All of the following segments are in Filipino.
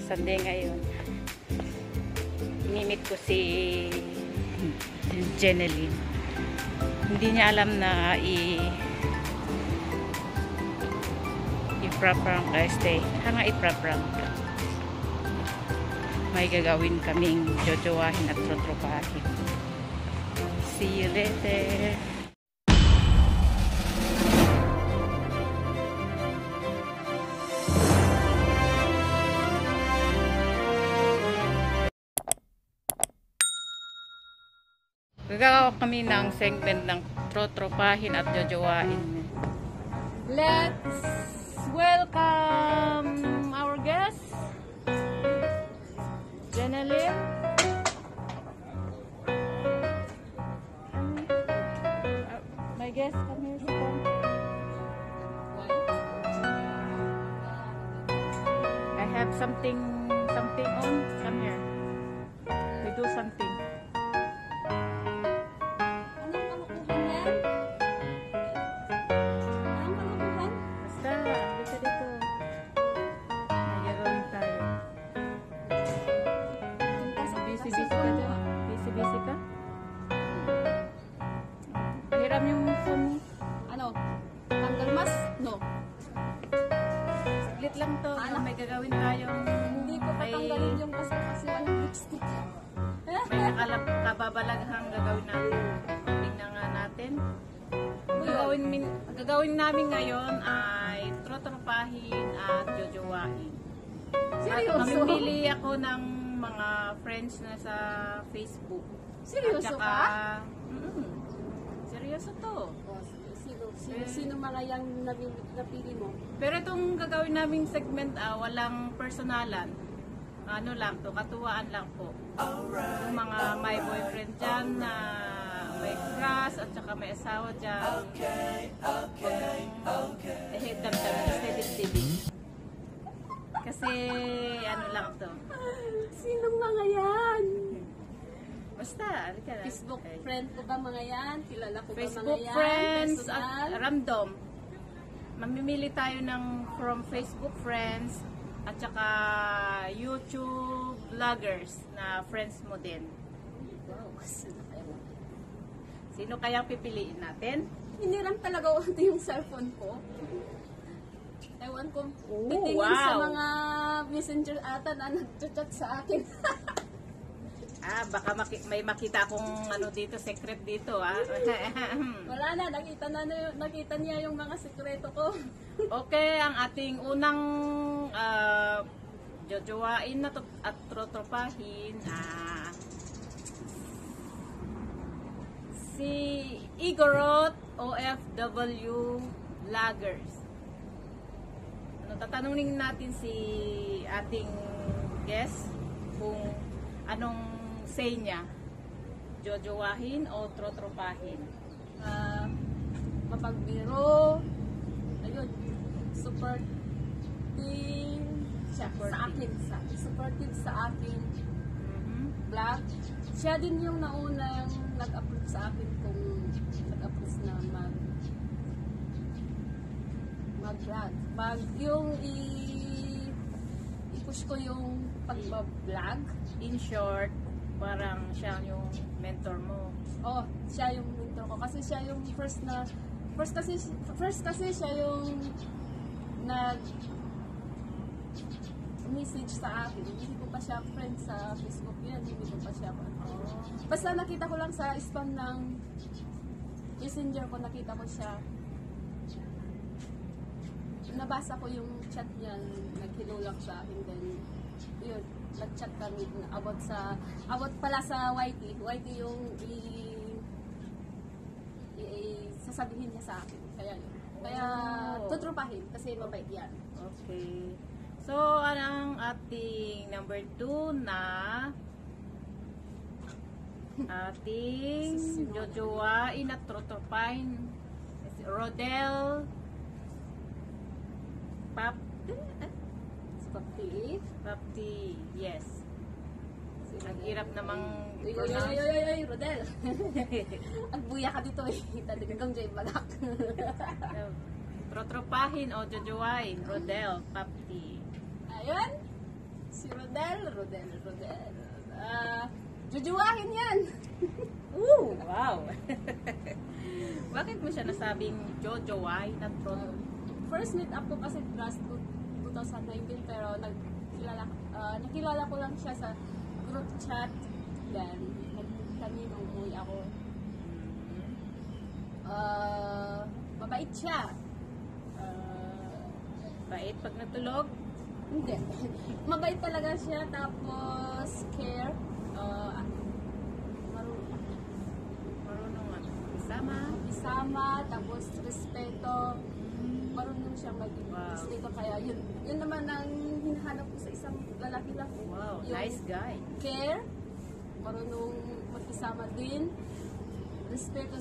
Sunday ngayon. Inimit ko si Jeneline. Hindi niya alam na i-prank stay. Hanga i-prank. May gagawin kaming jojowahin at trotropahin. See you later. Gagawa kami ng segment ng trotropahin at jojowain. Let's welcome our guest, Jeneline. My guest, come here. I have something on. Come here. We do something. Busy ka? Pahiram yung phone mo. Ano? Tanggal mas? No. Saglit lang to. May gagawin tayong... Hindi ko patanggalin yung kasi walang lipstick. May kababalaghang gagawin natin. Tingnan nga natin. Gagawin namin ngayon ay trotropahin at jojowain. Seryoso? Mamimili ako ng mga friends na sa Facebook. Seryoso saka, ka? Seryoso to. Sino mga yung napili mo? Pero itong gagawin naming segment, walang personalan. Ano lang to, katuwaan lang po. Yung mga may boyfriend dyan na may crush at saka may asawa dyan. Steady. Kasi ano lang to. Sinong mga yan? Basta, alika na. Facebook friend ko ba mga yan? Kilala ko Facebook ba mga yan? friends Personal? at random. Mamimili tayo ng from Facebook friends at saka YouTube vloggers na friends mo din. Wow, Sino kayang pipiliin natin? hiniram talaga ito yung cellphone ko. Ewan ko, titingin sa wow. mga messenger ata na nag-chat sa akin. Baka may makita akong ano dito, secret dito, Wala na, nakita niya yung mga sekreto ko. Okay, ang ating unang jojowain na at trotropahin, si Igorot OFW Vloggers. Tatanungin natin si ating guest kung anong say niya, jojowahin o trotropahin. Mapagbiro, ayun, supportive siya sa akin, supportive sa akin vlog. Siya din yung naunang nag-approve sa akin kung nag-approve na mag-vlog. Yung i-push ko yung pag-vlog. In short, parang siya yung mentor mo. Oh, siya yung mentor ko kasi siya yung first kasi siya yung message sa akin. Hindi ko pa siya friend sa Facebook yan. Hindi ko pa siya basta nakita ko lang sa spam ng messenger ko, nakita ko siya. Nabasa ko yung chat niya, nag-hello lang sa akin, then yun, nag-chat kami about pala sa YT yung sasabihin niya sa akin, kaya tutrupahin kasi mabait yan. Okay, so anong ating number 2 na ating jojowain at trotropahin, Rodel Papti, yes. Ang hirap namang Oy, Rodel. Agbuya ka dito eh. Talagang Jay Balak. trotropahin o jojowain, Rodel Papti. Ayun. Si Rodel. Jujuwahin yan. Ooh, wow. Bakit mo siya nasabing Jojo? Why not Ron? First meet up ko kasi last 2019 pero nakilala ko lang siya sa group chat. Then, nag-meet kami nung umuwi ako. Mabait siya. Bait pag natulog? Hindi. Mabait talaga siya. Tapos, care. Marunong isama. Isama. Tapos, respeto. Marunong siya mag-respeto. Kaya, yun naman ang hinahanap ko sa isang lalaki lang. Wow, Yung nice guy. care. Marunong mag-isama din. Respeto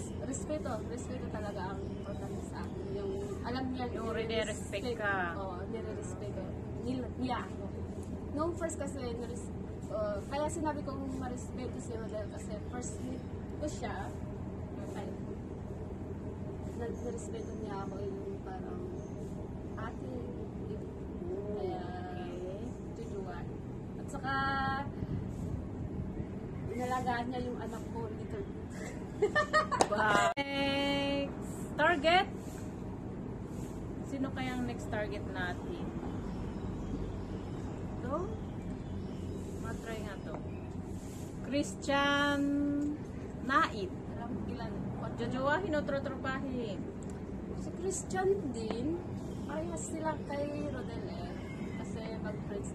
talaga ang importante sa akin. Yung alam niya Yung nire-respect ka. Oo, nire-respeto niya ako. Noong first kasi kaya sinabi kong ma-respeto si Rodel kasi first meet ko siya ay nire-respeto niya ako yung parang ate kaya tujuan. At saka inalagaan niya yung anak ko little. Wow. Next target. Sino kayang next target natin? Ito? Matry nga to. Christian Naid. Alam mo ilan? Jojowahin o trotropahin? Si Christian din, parehas sila kay Rodel kasi mag-friends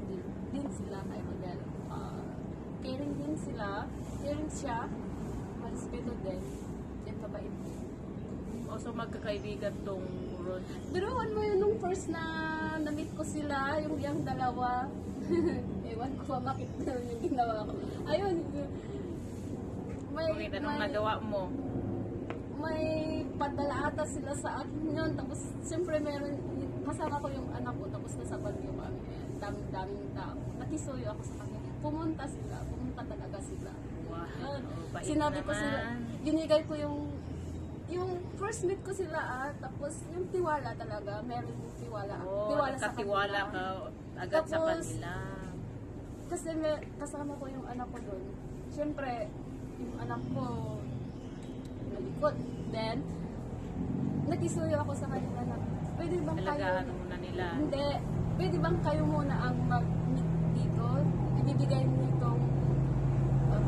din sila kay Rodel. Caring din sila, caring siya, respeto din, and mabait din. O so magkakaibigan tong Rod. Biruan mo yun nung first na na-meet ko sila, yung dalawa. Ewan ko, bakit ganun yung ginawa ko. Ayun, Bakit anong nagawa mo? may padala ata sila sa akin yun. Tapos, siyempre meron, kasama ko yung anak ko, tapos nasa Baguio kami. Daming tao. Nakisuyo ako sa kanila. Pumunta talaga sila. Wow, Yun. bait Sinabi ko naman. sila, binigay ko yung first meet ko sila tapos yung tiwala talaga, meron yung tiwala. Oh, nakatiwala ka agad sa Tapos, kanila. Kasi kasama ko yung anak ko doon. Siyempre, yung anak ko nalikot. Then, nakisuyo ako sa kanila na, pwede bang kayo, Alagaan muna nila. hindi, pwede bang kayo muna ang mag-meet dito? Ibibigay nitong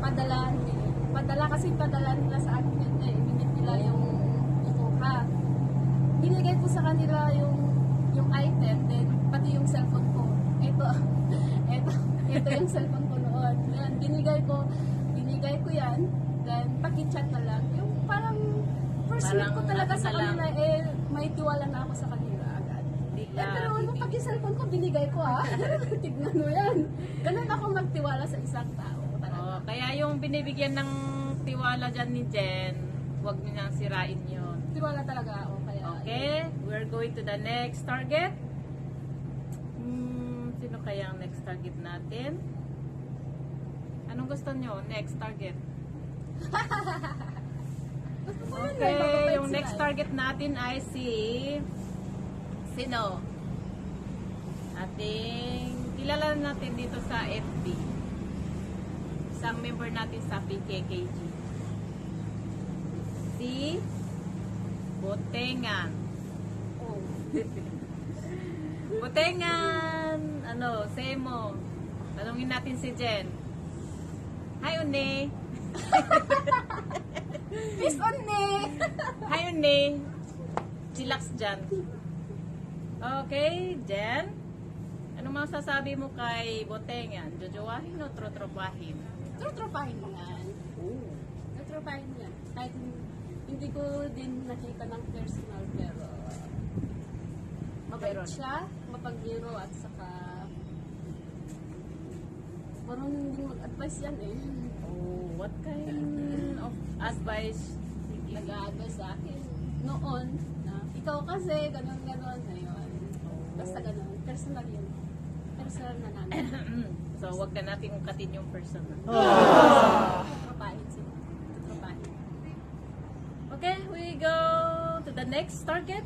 padala kasi padala nila sa akin yun ibibigay nila yung ikuha. Binigay ko sa kanila yung item, then pati yung cellphone ko. Ito yung cellphone ko noon. Yan, binigay ko yan, then paki-chat na lang. Yung parang first meet ko talaga ano sa na lang. kanila, may tiwala na ako sa kanila agad. Pero nung paki-cellphone ko, binigay ko tignan mo yan. Ganun ako magtiwala sa isang tao. Oh, kaya yung binibigyan ng tiwala dyan ni Jen, huwag niyo nang sirain yun. Tiwala talaga ako. Kaya, Okay, we're going to the next target. Sino kaya ang next target natin? Anong gusto nyo? Next target. Okay, yung next target natin ay sino? Kilala natin dito sa FB. Isang member natin sa PKKG. Si Botengan. Oh. Botengan! Semo. Tanungin natin si Jen. Hi, Une. Miss Onne! Hi, Une. Chillax dyan. Okay, Jen. Anong masasabi mo kay Botengan? Jojowahin o trotropahin? Trotropahin mo yan. Trotropahin mo yan. Kahit hindi ko din nakita ng personal, pero mabait siya, mapagbiro at saka marunong din mag-advise yan Oh, what kind of advice? Nag-a-advise sa akin noon na ikaw kasi ganon ayun. Basta ganon. Personal yun. Personal na namin. So, wag na natin ungkatin yung personal. Trotropahin sila. Trotropahin. Okay, we go to the next target.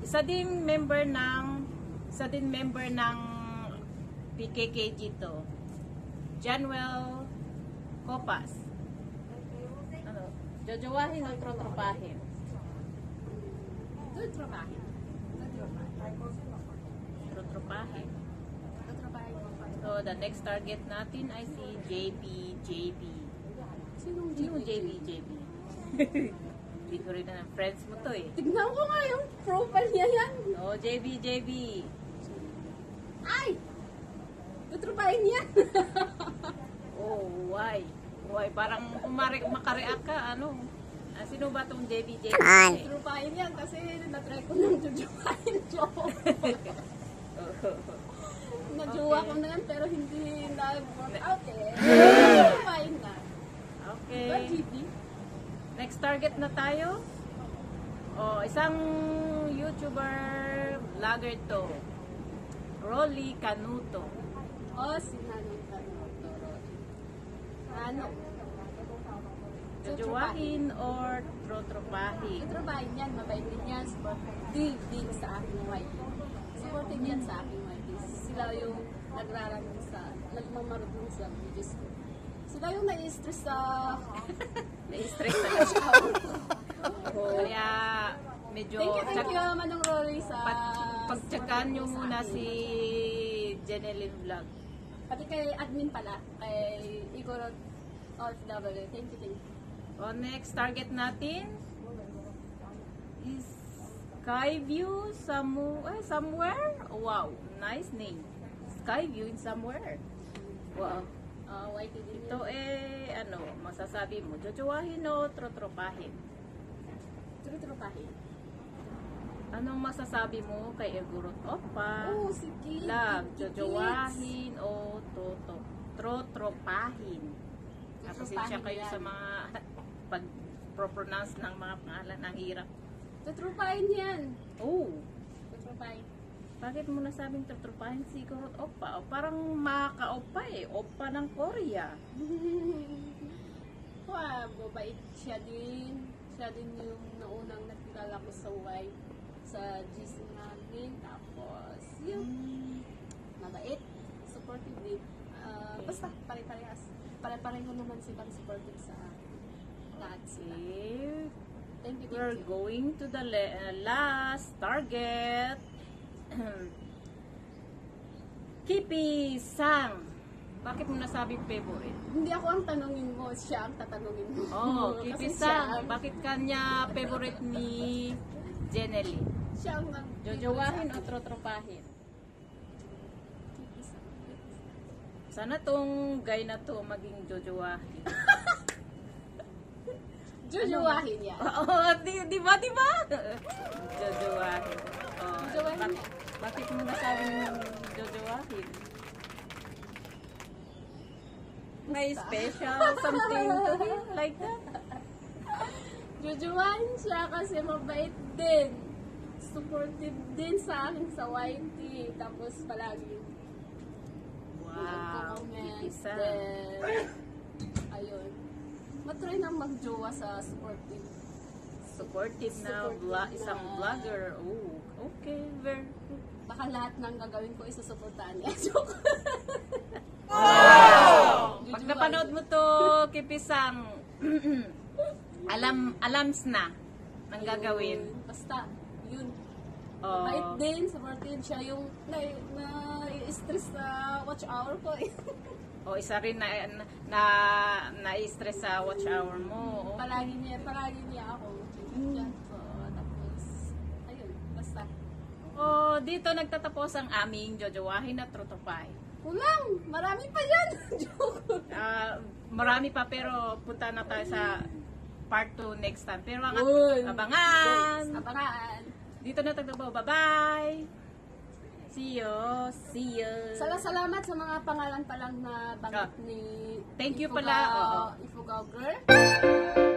Isa din member ng PKKG to. Januel Copas. Ano? Jojowahin o trotropahin? Tutropahin. Trotropahin. Tutropahin mo pa. So, the next target natin ay si JB. Sinong Sino JB? Hindi ko rin na friends mo to eh. Tignan ko nga yung profile niya yan. Oh, JB. Ay! Tutropahin niya. Oh, why? Why? Parang makareact ka, ano? Sino ba tong JB? Tutropahin yan kasi na-try ko ng jujuwain joke. Najuwa ko na yan pero hindi na-work out eh. Tutropahin na. Okay. Diba, GB? Next target na tayo. Oh, isang YouTuber vlogger to. Rolly Canuto. Oh, si Nanong Canuto. Ano? Jojowahin or trotropahin? Tutropahin yan, mabait din yan. Supportive din sa aking YT. Supportive yan sa aking YT. Sila yung nagmamarunong sa videos ko. Sila yung nai-stress sa Na-stress na lang. Kaya medyo Thank you, Manong Rory sa pagtsagaan nyo muna si Jeneline Vlog. pati kay admin pala, kay Igor OFW. Thank you. O, next target natin is Skyview somewhere. Wow, nice name. Skyview in somewhere. Wow. YT din Ito ano, masasabi mo, jojowahin o trotropahin? Tutropahin. Anong masasabi mo kay Egurot Oppa? Oh, sige. Love, jojowahin o trotropahin? Pasensya kayo sa mga pag-pronounce ng mga pangalan, ang hirap. Tutropahin yan. Oh, Tutropahin. bakit mo nasabing trotropahin si Egurot Oppa? O, parang maka-oppa eh, oppa ng Korea. Wow, mabait siya din. Siya din yung naunang nakilala ko sa wife sa GC namin. Tapos, yung mabait, supportive din. Basta, pare-parehas. Pare-pareho naman silang supportive sa lahat sila. Okay. Thank you. We're going to the last target. Kipi Sang. Bakit mo nasabing favorite? Hindi ako ang tanongin mo, siya ang tatanungin mo. Oh, Kasi Kipi siya Sang. ang- Bakit kanya favorite ni Jenely? Siya ang Jojowahin o trotropahin? Sana tong guy na to maging jojowahin. Jojowahin yan. Oo, di ba? Jojowahin. Oh, Jojowahin. bakit mo nasabing jojowahin? May special something to him like that? Jojowahin siya kasi mabait din. Supportive din sa akin sa YT. Tapos palagi Wow, nagko-comment. isa. Then, ayun. Matry nang magjowa sa supportive. Supportive na isang vlogger. Oh, okay, very good. Baka lahat ng gagawin ko isusuportahan niya. Joke. Pag napanood mo to, Kipisang, alams na ang gagawin. Ayun. Basta, yun. Oh, Mabait din, supportive siya yung na-stress na watch hour ko eh. oh, isa rin na-stress sa watch hour mo. Oh. palagi niya ako. Yan. So, tapos, ayun, basta. Oh, dito nagtatapos ang aming jojowahin at trotopahin. Kulang! Marami pa yan! Joke! Marami pa pero punta na tayo sa part 2 next time. Pero Uy! abangan! Abangan! Dito na tagtapo. Bye-bye! See you! Salamat sa mga pangalan pa lang na banggit ni Thank you Ifugaw- pala. Oo. Ifugaw Girl.